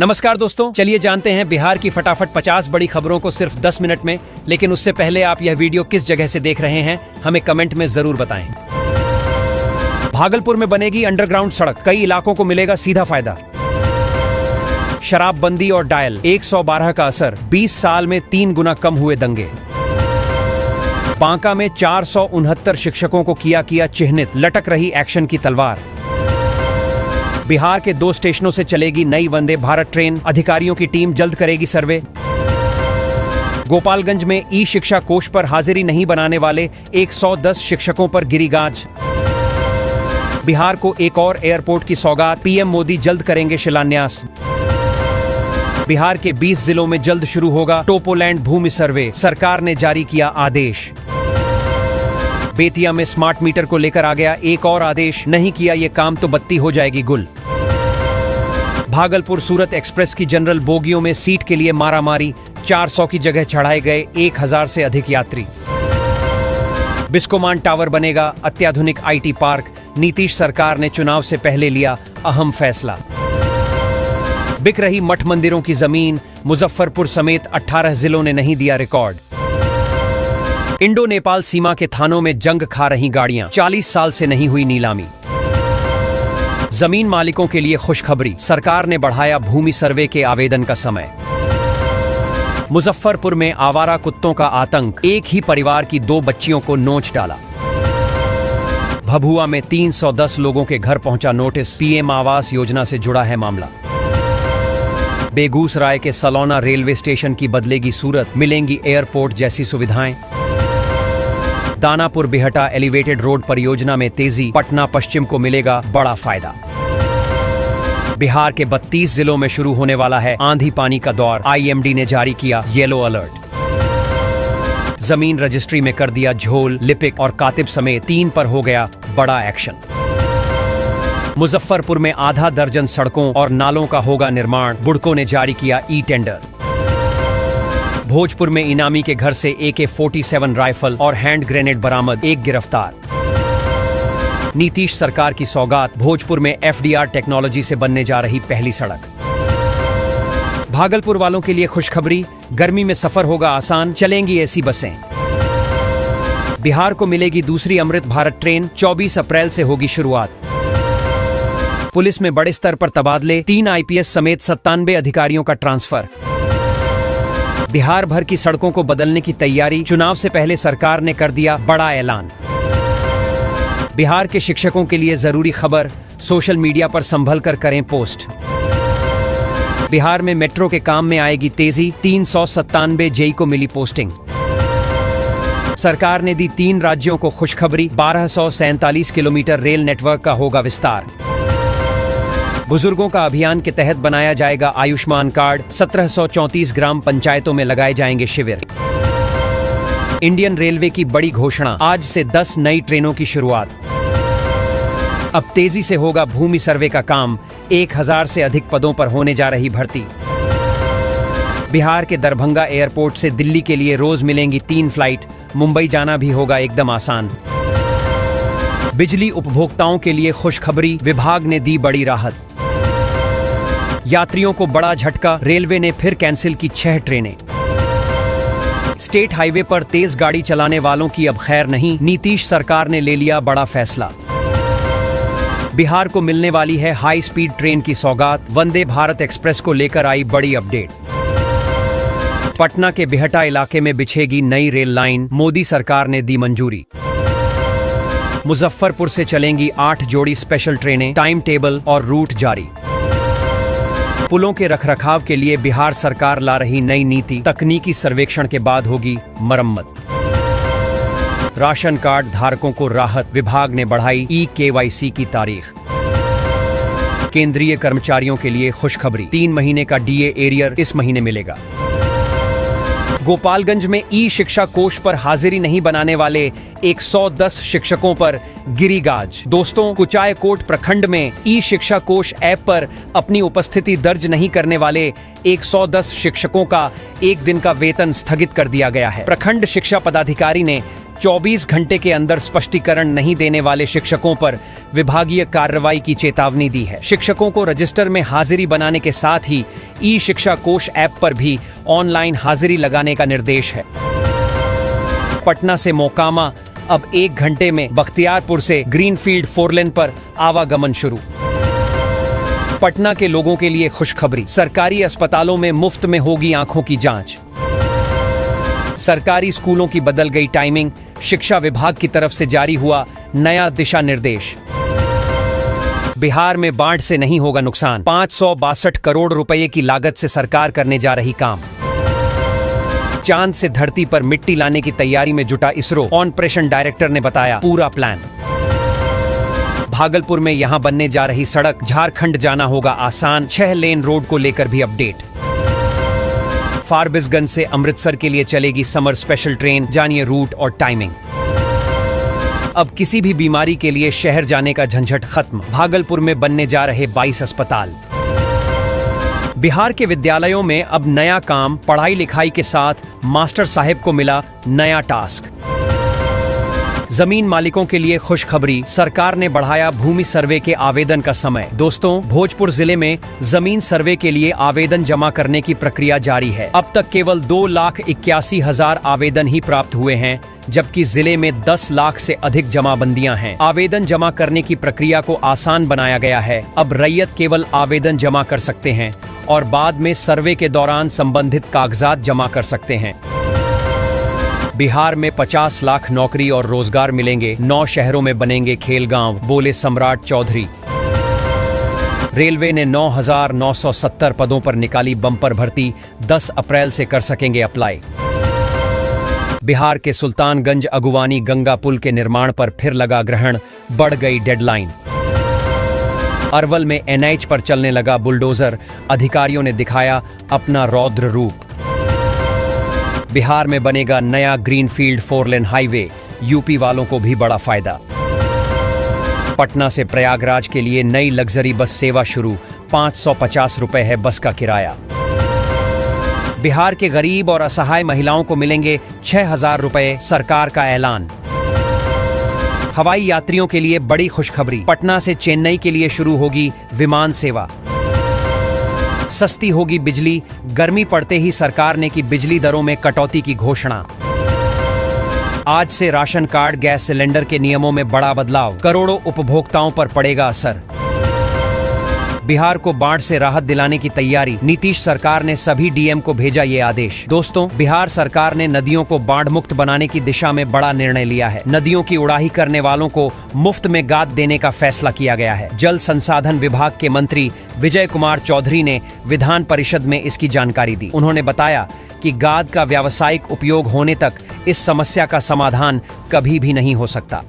नमस्कार दोस्तों, चलिए जानते हैं बिहार की फटाफट 50 बड़ी खबरों को सिर्फ 10 मिनट में। लेकिन उससे पहले आप यह वीडियो किस जगह से देख रहे हैं हमें कमेंट में जरूर बताएं। भागलपुर में बनेगी अंडरग्राउंड सड़क, कई इलाकों को मिलेगा सीधा फायदा। शराबबंदी और डायल 112 का असर, 20 साल में 3 गुना कम हुए दंगे। बांका में 469 शिक्षकों को किया चिह्नित, लटक रही एक्शन की तलवार। बिहार के 2 स्टेशनों से चलेगी नई वंदे भारत ट्रेन, अधिकारियों की टीम जल्द करेगी सर्वे। गोपालगंज में ई शिक्षा कोष पर हाजिरी नहीं बनाने वाले 110 शिक्षकों पर गिरी गाज। बिहार को एक और एयरपोर्ट की सौगात, पीएम मोदी जल्द करेंगे शिलान्यास। बिहार के 20 जिलों में जल्द शुरू होगा टोपोलैंड भूमि सर्वे, सरकार ने जारी किया आदेश। बेतिया में स्मार्ट मीटर को लेकर आ गया एक और आदेश, नहीं किया ये काम तो बत्ती हो जाएगी गुल। भागलपुर सूरत एक्सप्रेस की जनरल बोगियों में सीट के लिए मारामारी, 400 की जगह चढ़ाए गए 1000 से अधिक यात्री। बिस्कोमान टावर बनेगा अत्याधुनिक आईटी पार्क, नीतीश सरकार ने चुनाव से पहले लिया अहम फैसला। बिक रही मठ मंदिरों की जमीन, मुजफ्फरपुर समेत 18 जिलों ने नहीं दिया रिकॉर्ड। इंडो नेपाल सीमा के थानों में जंग खा रही गाड़ियां, 40 साल से नहीं हुई नीलामी। जमीन मालिकों के लिए खुशखबरी, सरकार ने बढ़ाया भूमि सर्वे के आवेदन का समय। मुजफ्फरपुर में आवारा कुत्तों का आतंक, एक ही परिवार की 2 बच्चियों को नोच डाला। भभुआ में 310 लोगों के घर पहुंचा नोटिस, पीएम आवास योजना से जुड़ा है मामला। बेगूसराय के सलौना रेलवे स्टेशन की बदलेगी सूरत, मिलेंगी एयरपोर्ट जैसी सुविधाएं। दानापुर बिहटा एलिवेटेड रोड परियोजना में तेजी, पटना पश्चिम को मिलेगा बड़ा फायदा। बिहार के 32 जिलों में शुरू होने वाला है आंधी पानी का दौर, आईएमडी ने जारी किया येलो अलर्ट। जमीन रजिस्ट्री में कर दिया झोल, लिपिक और कातिब समेत 3 पर हो गया बड़ा एक्शन। मुजफ्फरपुर में आधा दर्जन सड़कों और नालों का होगा निर्माण, बुड़को ने जारी किया ई टेंडर। भोजपुर में इनामी के घर से AK-47 राइफल और हैंड ग्रेनेड बरामद, 1 गिरफ्तार। नीतीश सरकार की सौगात, भोजपुर में FDR टेक्नोलॉजी से बनने जा रही पहली सड़क। भागलपुर वालों के लिए खुशखबरी, गर्मी में सफर होगा आसान, चलेंगी एसी बसें। बिहार को मिलेगी दूसरी अमृत भारत ट्रेन, 24 अप्रैल से होगी शुरुआत। पुलिस में बड़े स्तर पर तबादले, 3 IPS समेत 97 अधिकारियों का ट्रांसफर। बिहार भर की सड़कों को बदलने की तैयारी, चुनाव से पहले सरकार ने कर दिया बड़ा ऐलान। बिहार के शिक्षकों के लिए जरूरी खबर, सोशल मीडिया पर संभल कर करें पोस्ट। बिहार में मेट्रो के काम में आएगी तेजी, 397 JEE को मिली पोस्टिंग। सरकार ने दी 3 राज्यों को खुशखबरी, 1247 किलोमीटर रेल नेटवर्क का होगा विस्तार। बुजुर्गों का अभियान के तहत बनाया जाएगा आयुष्मान कार्ड, 1734 ग्राम पंचायतों में लगाए जाएंगे शिविर। इंडियन रेलवे की बड़ी घोषणा, आज से 10 नई ट्रेनों की शुरुआत। अब तेजी से होगा भूमि सर्वे का काम, 1000 से अधिक पदों पर होने जा रही भर्ती। बिहार के दरभंगा एयरपोर्ट से दिल्ली के लिए रोज मिलेंगी 3 फ्लाइट, मुंबई जाना भी होगा एकदम आसान। बिजली उपभोक्ताओं के लिए खुशखबरी, विभाग ने दी बड़ी राहत। यात्रियों को बड़ा झटका, रेलवे ने फिर कैंसिल की 6 ट्रेनें। स्टेट हाईवे पर तेज गाड़ी चलाने वालों की अब खैर नहीं, नीतीश सरकार ने ले लिया बड़ा फैसला। बिहार को मिलने वाली है हाई स्पीड ट्रेन की सौगात, वंदे भारत एक्सप्रेस को लेकर आई बड़ी अपडेट। पटना के बिहटा इलाके में बिछेगी नई रेल लाइन, मोदी सरकार ने दी मंजूरी। मुजफ्फरपुर से चलेंगी 8 जोड़ी स्पेशल ट्रेनें, टाइम टेबल और रूट जारी। पुलों के रखरखाव के लिए बिहार सरकार ला रही नई नीति, तकनीकी सर्वेक्षण के बाद होगी मरम्मत। राशन कार्ड धारकों को राहत, विभाग ने बढ़ाई eKYC की तारीख। केंद्रीय कर्मचारियों के लिए खुशखबरी, 3 महीने का DA एरियर इस महीने मिलेगा। गोपालगंज में ई शिक्षा कोष पर हाजिरी नहीं बनाने वाले 110 शिक्षकों पर गिरी गाज। दोस्तों, कुचायकोट प्रखंड में ई शिक्षा कोष ऐप पर अपनी उपस्थिति दर्ज नहीं करने वाले 110 शिक्षकों का 1 दिन का वेतन स्थगित कर दिया गया है। प्रखंड शिक्षा पदाधिकारी ने 24 घंटे के अंदर स्पष्टीकरण नहीं देने वाले शिक्षकों पर विभागीय कार्रवाई की चेतावनी दी है। शिक्षकों को रजिस्टर में हाजिरी बनाने के साथ ही ई शिक्षा कोश ऐप पर भी ऑनलाइन हाजिरी लगाने का निर्देश है। पटना से मोकामा अब 1 घंटे में बख्तियारपुर से ग्रीनफील्ड 4 लेन पर आवागमन शुरू। पटना के लोगों के लिए खुशखबरी, सरकारी अस्पतालों में मुफ्त में होगी आंखों की जांच। सरकारी स्कूलों की बदल गई टाइमिंग, शिक्षा विभाग की तरफ से जारी हुआ नया दिशा निर्देश। बिहार में बाढ़ से नहीं होगा नुकसान, 562 करोड़ रुपए की लागत से सरकार करने जा रही काम। चांद से धरती पर मिट्टी लाने की तैयारी में जुटा इसरो, ऑपरेशन डायरेक्टर ने बताया पूरा प्लान। भागलपुर में यहां बनने जा रही सड़क, झारखंड जाना होगा आसान, 6 लेन रोड को लेकर भी अपडेट। फारबिसगंज से अमृतसर के लिए चलेगी समर स्पेशल ट्रेन, जानिए रूट और टाइमिंग। अब किसी भी बीमारी के लिए शहर जाने का झंझट खत्म, भागलपुर में बनने जा रहे 22 अस्पताल। बिहार के विद्यालयों में अब नया काम, पढ़ाई लिखाई के साथ मास्टर साहेब को मिला नया टास्क। जमीन मालिकों के लिए खुशखबरी, सरकार ने बढ़ाया भूमि सर्वे के आवेदन का समय। दोस्तों, भोजपुर जिले में जमीन सर्वे के लिए आवेदन जमा करने की प्रक्रिया जारी है। अब तक केवल 2,81,000 आवेदन ही प्राप्त हुए हैं, जबकि जिले में 10 लाख से अधिक जमाबंदियां हैं। आवेदन जमा करने की प्रक्रिया को आसान बनाया गया है। अब रैयत केवल आवेदन जमा कर सकते हैं और बाद में सर्वे के दौरान संबंधित कागजात जमा कर सकते हैं। बिहार में 50 लाख नौकरी और रोजगार मिलेंगे, 9 शहरों में बनेंगे खेल गांव, बोले सम्राट चौधरी। रेलवे ने 9,970 पदों पर निकाली बम्पर भर्ती, 10 अप्रैल से कर सकेंगे अप्लाई। बिहार के सुल्तानगंज अगुवानी गंगा पुल के निर्माण पर फिर लगा ग्रहण, बढ़ गई डेडलाइन। अरवल में NH पर चलने लगा बुलडोजर, अधिकारियों ने दिखाया अपना रौद्र रूप। बिहार में बनेगा नया ग्रीनफील्ड 4 लेन हाईवे, यूपी वालों को भी बड़ा फायदा। पटना से प्रयागराज के लिए नई लग्जरी बस सेवा शुरू, 550 रुपए है बस का किराया। बिहार के गरीब और असहाय महिलाओं को मिलेंगे 6,000 रुपए, सरकार का ऐलान। हवाई यात्रियों के लिए बड़ी खुशखबरी, पटना से चेन्नई के लिए शुरू होगी विमान सेवा। सस्ती होगी बिजली, गर्मी पड़ते ही सरकार ने की बिजली दरों में कटौती की घोषणा। आज से राशन कार्ड, गैस सिलेंडर के नियमों में बड़ा बदलाव, करोड़ों उपभोक्ताओं पर पड़ेगा असर। बिहार को बाढ़ से राहत दिलाने की तैयारी, नीतीश सरकार ने सभी DM को भेजा ये आदेश। दोस्तों, बिहार सरकार ने नदियों को बाढ़ मुक्त बनाने की दिशा में बड़ा निर्णय लिया है। नदियों की उड़ाही करने वालों को मुफ्त में गाद देने का फैसला किया गया है। जल संसाधन विभाग के मंत्री विजय कुमार चौधरी ने विधान परिषद में इसकी जानकारी दी। उन्होंने बताया कि गाद का व्यावसायिक उपयोग होने तक इस समस्या का समाधान कभी भी नहीं हो सकता।